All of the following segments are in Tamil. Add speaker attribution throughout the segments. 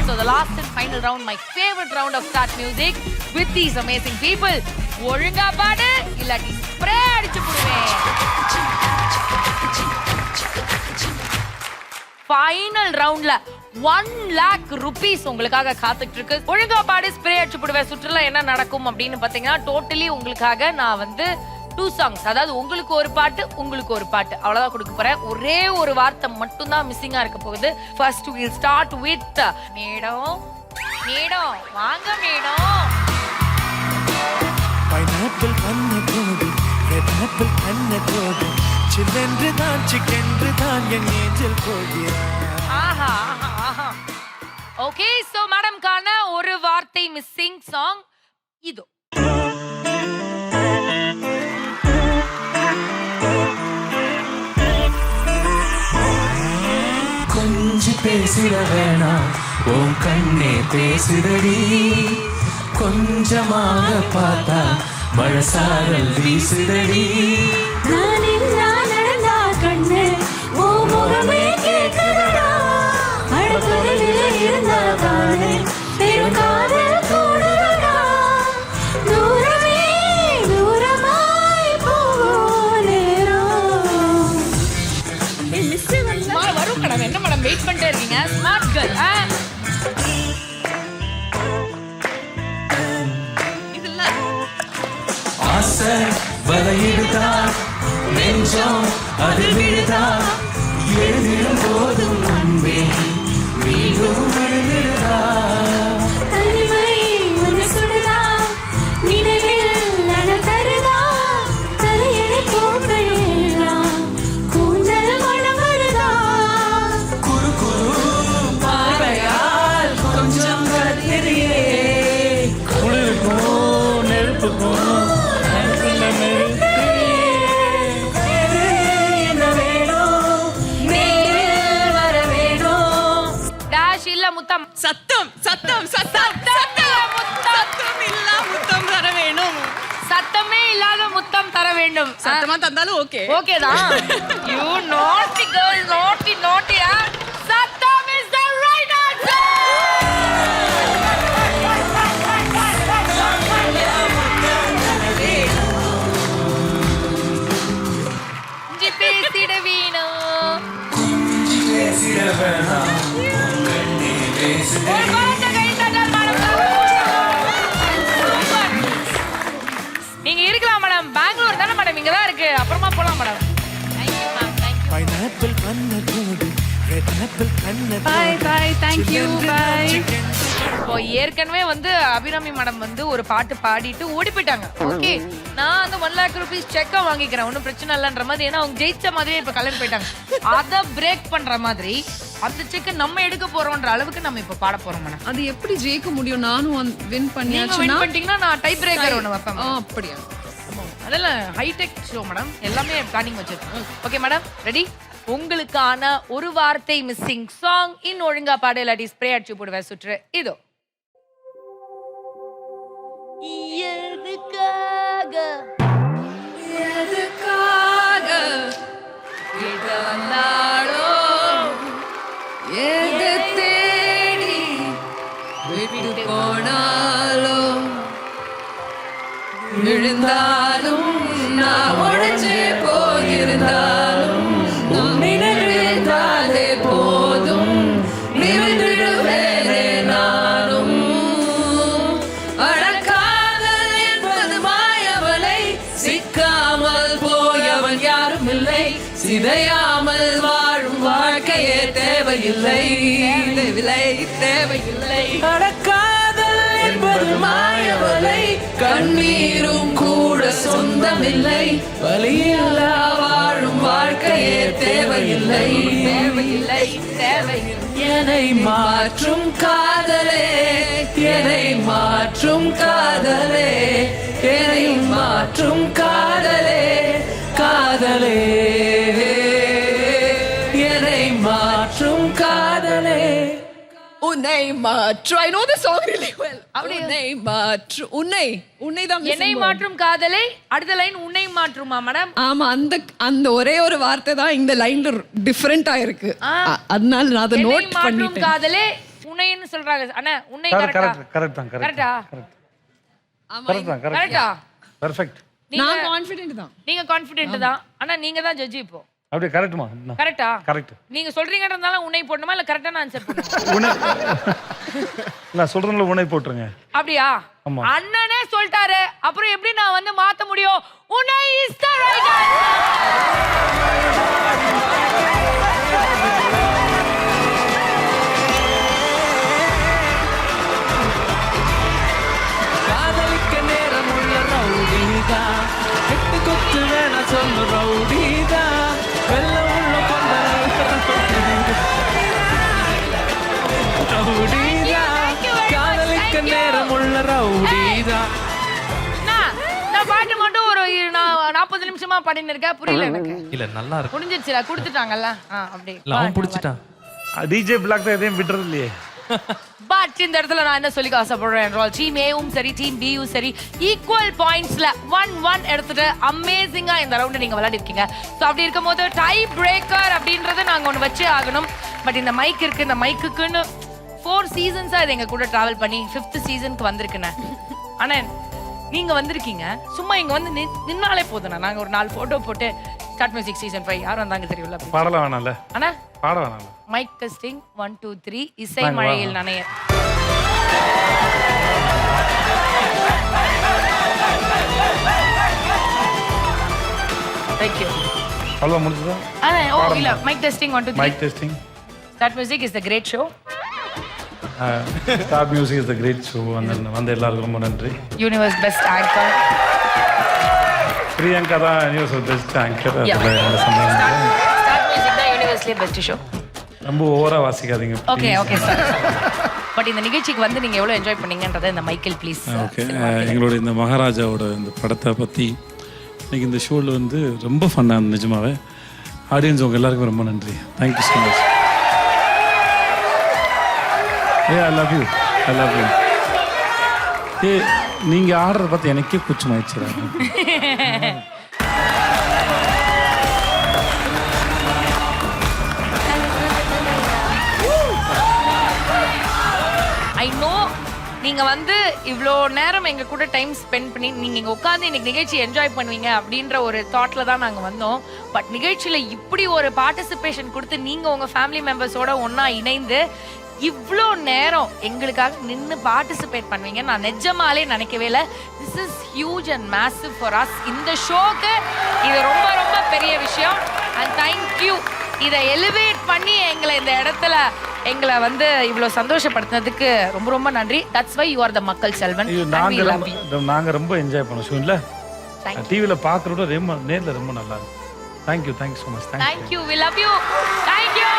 Speaker 1: So the last and final round, my favorite round of Start Music with these amazing people. ஒழுங்கா பாடு இல்லாட்டி ஸ்ப்ரே அடிச்சு போடுவேன். ஃபைனல் ரவுண்ட்ல 1 lakh rupees உங்களுக்காக காத்துட்டு இருக்கு. ஒழுங்கா பாடு ஸ்ப்ரே அடிச்சு போடுவேன். சுற்றுலா என்ன நடக்கும் அப்படின்னு பாத்தீங்கன்னா டோட்டலி உங்களுக்காக நான் வந்து 2 songs, அதாவது உங்களுக்கு ஒரு பாட்டு உங்களுக்கு ஒரு பாட்டு அவ்வளவுதான் கொடுக்க போறேன். ஒரே ஒரு வார்த்தை மட்டும் தான் மிஸ்ஸிங்கா இருக்க போகுது. First we'll start with madam. Madam வாங்க மேடம்.
Speaker 2: பைனாப்பிள் கண்ணத்தோடு ரெட் ஆப்பிள் கண்ணத்தோடு சில்லென்று தான் சிக்கென்று தான் என் ஏஞ்சல் போகிறார்.
Speaker 1: ஆஹா ஆஹா ஆஹா. ஓகே, சோ மேடம்கான ஒரு வார்த்தை மிஸ்ஸிங் சாங் இதோ.
Speaker 2: கொஞ்சி பேசிட வேணாம் உன் கண்ணே பேசுதடி, கொஞ்சமாக பார்த்தா மழசாரல் வீசுதடி.
Speaker 1: வரும் மேடம். என்ன மேடம் வெயிட் பண்ணிட்டே இருக்கீங்க? Smart girl.
Speaker 2: ஆசை வலையிடுதா நெஞ்சம் அது விழுதா, எழுதிடும் போதும் அன்பே மீண்டும் விழுதா.
Speaker 3: சத்தம் சத்தம் சத்தம் சத்தம் இல்ல முத்தம் தர வேணும்.
Speaker 1: சத்தமே இல்லாத முத்தம் தர வேண்டும்.
Speaker 3: சத்தமா தந்தாலும் ஓகே.
Speaker 1: ஓகே தான். You naughty girl, naughty naughty. சத்தம் is the right answer. கொஞ்சி பேசிட வேணும்.
Speaker 2: கொஞ்சி பேசிட வேணாம்
Speaker 1: நீங்க இருக்கலாம் மேடம். பெங்களூர் தானே மேடம்? இங்க தான் இருக்கு. அப்புறமா போலாம் madam. Thank you ma'am. Thank you.
Speaker 2: Pineapple கண்ணத்தோடு ரெட் ஆப்பிள் கண்ணத்தோடு.
Speaker 3: Bye bye. Thank you. Bye.
Speaker 1: இப்போ ஏற்கனவே வந்து அபிராமி மேடம் வந்து ஒரு பாட்டு பாடிட்டு ஓடி போயிட்டாங்க. ஓகே, நான் அந்த 1 lakh rupees செக்க வாங்கிக்கிறேன், ஒன்றும் பிரச்சனை இல்லைன்ற மாதிரி. ஏன்னா அவங்க ஜெயிச்ச மாதிரியே இப்ப கலர் போயிட்டாங்க. அதை பிரேக் பண்ற மாதிரி அந்த செக்க நம்ம எடுக்க போறோம்ன்ற அளவுக்கு நம்ம இப்ப பாட போறோம் மேடம்.
Speaker 3: அது எப்படி ஜெயிக்க முடியும்? நானும் வின்
Speaker 1: நீங்க வின் பண்ணிட்டீங்கன்னா நான் டை பிரேக்கர் ஒன்று வைப்பேன்.
Speaker 3: அப்படியா?
Speaker 1: அதெல்லாம் ஹைடெக் ஷோ மேடம், எல்லாமே பிளானிங் வச்சிருக்கோம். Okay madam, ready? உங்களுக்கான ஒரு வார்த்தை மிஸ்ஸிங் சாங் இன் ஒழுங்கா பாடு இல்லாட்டி ஸ்ப்ரே அடிச்சு போடுவேன் சுற்று இதோ. எதுக்காக
Speaker 3: எதுக்காக இதனாலோ எது தேடி விட்டு போனாலோ விழுந்தாலும் நான் உடைஞ்சே போயிருந்தாலும் நினைவிருந்தாலே போதும் நிமிர்ந்திடுவேனே நானும். அடக்காதல் என்பது மாயவலை, சிக்காமல் போயவன் யாரும் இல்லை, சிதையாமல் வாழும் வாழ்க்கையே தேவையில்லை தேவையில்லை தேவையில்லை. அடக்காதல் என்பது மாயவலை, கண்ணீரும் கூட சொந்தமில்லை, வலியில்லா வாழும் வாழ்க்கையே தேவையில்லை தேவையில்லை தேவையில்லை. என்னை மாற்றும் காதலே, என்னை மாற்றும் காதலே, என்னை மாற்றும் காதலே, காதலே என்னை மாற்றும் காதலே. உன்னை மாற்று. I know the song really well. உன்னை மாற்று. உன்னை தான்
Speaker 1: என்னை மாற்றும் காதலை. அடுத்த லைன் உன்னை மாற்றுமா மேடம்?
Speaker 3: ஆமா, அந்த ஒரே ஒரு வார்த்தை தான் இந்த லைன்ல டிஃபரெண்டா இருக்கு. அதனால நான் அதை நோட்
Speaker 1: பண்ணிட்டேன். காதலே உன்னைன்னு சொல்றாங்க அண்ணா உன்னை கரெக்டா
Speaker 4: கரெக்ட் தான்
Speaker 1: கரெக்டா
Speaker 4: கரெக்ட் தான்
Speaker 1: கரெக்டா
Speaker 4: பெர்ஃபெக்ட்.
Speaker 3: நான் கான்ஃபிடென்ட் தான்.
Speaker 1: நீங்க கான்ஃபிடென்ட் தான் ஆனா நீங்க தான் ஜட்ஜ் இப்போ.
Speaker 4: அப்படியே கரெக்ட்மா?
Speaker 1: கரெக்டா?
Speaker 4: கரெக்ட்.
Speaker 1: நீங்க சொல்றீங்கன்றதால உன்னை போடணுமா இல்ல கரெக்டான ஆன்சர் போடணுமா?
Speaker 4: உன்னை நான் சொல்றேன்ல உன்னை போட்டுருங்க.
Speaker 1: அப்படியா?
Speaker 4: ஆமா.
Speaker 1: அண்ணனே சொல்லிட்டாரு அப்புறம் எப்படி நான் வந்து மாத்த முடியும்? உன்னை இஸ் தி ரைட்
Speaker 2: காதலிக்க நேரம் உள்ள ரவுடிதா எட்டு கொத்து வேணா சொல்லு ரவுடிதா வெள்ள உள்ள கொண்ட ரவுடிதா காதலிக்க நேரம் உள்ள ரவுடிதா.
Speaker 1: நான் பாட்டு மட்டும் ஒரு 40 நிமிஷமா பாடின்னு இருக்கேன் புரியல எனக்கு.
Speaker 5: இல்ல நல்லா இருக்கு.
Speaker 1: முடிஞ்சிருச்சுல கொடுத்துட்டாங்கல்ல அப்படி
Speaker 5: அவன் பிடிச்சிட்டான்.
Speaker 4: டிஜே பிளாக் தான் எதையும் விடுறது இல்லையே.
Speaker 1: பட் இந்த இடத்துல நான் என்ன சொல்லி ஆசைப்படுறேன் என்றால் டீம் ஏவும் சரி டீம் பியும் சரி ஈக்குவல் பாயிண்ட்ஸ்ல 1-1 எடுத்துட்டு அமேசிங்கா இந்த ரவுண்ட் நீங்க விளையாடி இருக்கீங்க. ஸோ அப்படி இருக்கும்போது டை பிரேக்கர் அப்படின்றத நாங்க ஒன்று வச்சே ஆகணும். பட் இந்த மைக் இருக்கு, இந்த மைக்குன்னு 4 சீசன்ஸா இது எங்க கூட டிராவல் பண்ணி 5th சீசனுக்கு வந்திருக்குண்ணே. ஆனா நீங்க வந்திருக்கீங்க சும்மா இங்க வந்து நின்னாலே போதுண்ணா. நாங்க ஒரு 4 போட்டோ போட்டு ஸ்டார்ட் மியூசிக் சீசன் 5 யார் வந்தாங்க தெரியல.
Speaker 4: பாடலாம் வேணாம்ல?
Speaker 1: அண்ணா
Speaker 4: பாட வேணாம்ல?
Speaker 1: மைக் டெஸ்டிங் 1 2 3 இசை மழையில் நனைய. Thank you.
Speaker 4: அவ்வளோ முடிஞ்சதா?
Speaker 1: ஓ இல்ல mic testing 1 2 3.
Speaker 4: Mic testing.
Speaker 1: Start music is the great show.
Speaker 4: Star music is the great show. வந்த எல்லாருக்கும் ரொம்ப நன்றி.
Speaker 1: யூனிவர்ஸ் பெஸ்ட் ஆங்கர்
Speaker 4: பிரியங்கா தான் யூனிவர்ஸ் பெஸ்ட் ஆங்கர். அதுல எந்த சந்தேகம் இல்லை.
Speaker 1: ஸ்டார்ட் மியூசிக் தான் யூனிவர்ஸ்லயே பெஸ்ட் ஷோ.
Speaker 4: ரொம்ப ஓவரா வாசிக்காதீங்க.
Speaker 1: Okay okay sir. பட் இந்த நிகழ்ச்சிக்கு வந்து நீங்க எவ்வளவு என்ஜாய் பண்ணீங்கன்றதை இந்த மைக்கேல் ப்ளீஸ்.
Speaker 6: ஓகே, எங்களோட இந்த மகாராஜாவோட இந்த படத்தை பற்றி இன்னைக்கு இந்த ஷோவில் வந்து ரொம்ப ஃபன்னாக இருந்தது நிஜமாவே. ஆடியன்ஸ் உங்கள் எல்லாருக்கும் ரொம்ப நன்றி. Thank you so much. I love you. I love you. நீங்கள் ஆடுறத பார்த்து எனக்கே கூச்சமாயிடுச்சுறாங்க.
Speaker 1: ஐ நோ நீங்க வந்து இவ்வளோ நேரம் எங்க கூட டைம் ஸ்பெண்ட் பண்ணி நீங்க இங்க உட்காந்து இன்னைக்கு நிகழ்ச்சி என்ஜாய் பண்ணுவீங்க அப்படின்ற ஒரு தாட்ல தான் நாங்க வந்தோம். பட் நிகழ்ச்சியில இப்படி ஒரு பார்ட்டிசிபேஷன் கொடுத்து நீங்க உங்க ஃபேமிலி மெம்பர்ஸோட ஒன்னா இணைந்து இவ்வளோ நேரம் எங்களுக்காக நின்று பார்ட்டிசிபேட் பண்ணுவீங்க நான் நிஜமாலே நினைக்கவே இல்லை. This is huge and massive for us. இந்த ஷோக்கு இது ரொம்ப ரொம்ப பெரிய விஷயம். அண்ட் தேங்க்யூ இதை எலிவேட் பண்ணி எங்களை இந்த இடத்துல எங்களை வந்து இவ்வளோ சந்தோஷப்படுத்தினதுக்கு ரொம்ப ரொம்ப நன்றி. That's why you are the Makkal Selvan.
Speaker 4: நாங்க ரொம்ப என்ஜாய் பண்ணோம் ஷோ. இல்ல டிவியில் பார்க்குறோட ரொம்ப நேரில் ரொம்ப நல்லா இருக்கு. Thank you thank you so much.
Speaker 1: Thank you we love you. Thank you.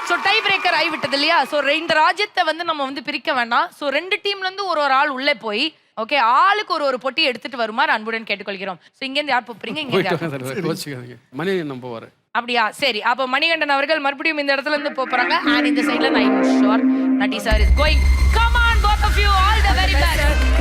Speaker 1: So tie breaker ஆகிவிட்டது இல்லையா? ஸோ இந்த ராஜ்யத்தை வந்து நம்ம வந்து பிரிக்க வேண்டாம். ஸோ 2 டீம்லேருந்து ஒரு ஆள் உள்ளே போய் ஓகே ஆளுக்கு ஒரு பொட்டி எடுத்துட்டு வருமாறு அன்புடன் கேட்டுக்கொள்கிறோம். ஸோ இங்கேருந்து யார் போறீங்க? இங்கே
Speaker 6: மணிகண்டன் போவார்.
Speaker 1: அப்படியா? சரி, அப்போ மணிகண்டன் அவர்கள் மறுபடியும் இந்த இடத்துல இருந்து போறாங்க. அண்ட் இந்த சைடில் நான் sure Natty sir is going. Come on both of you, all the very best.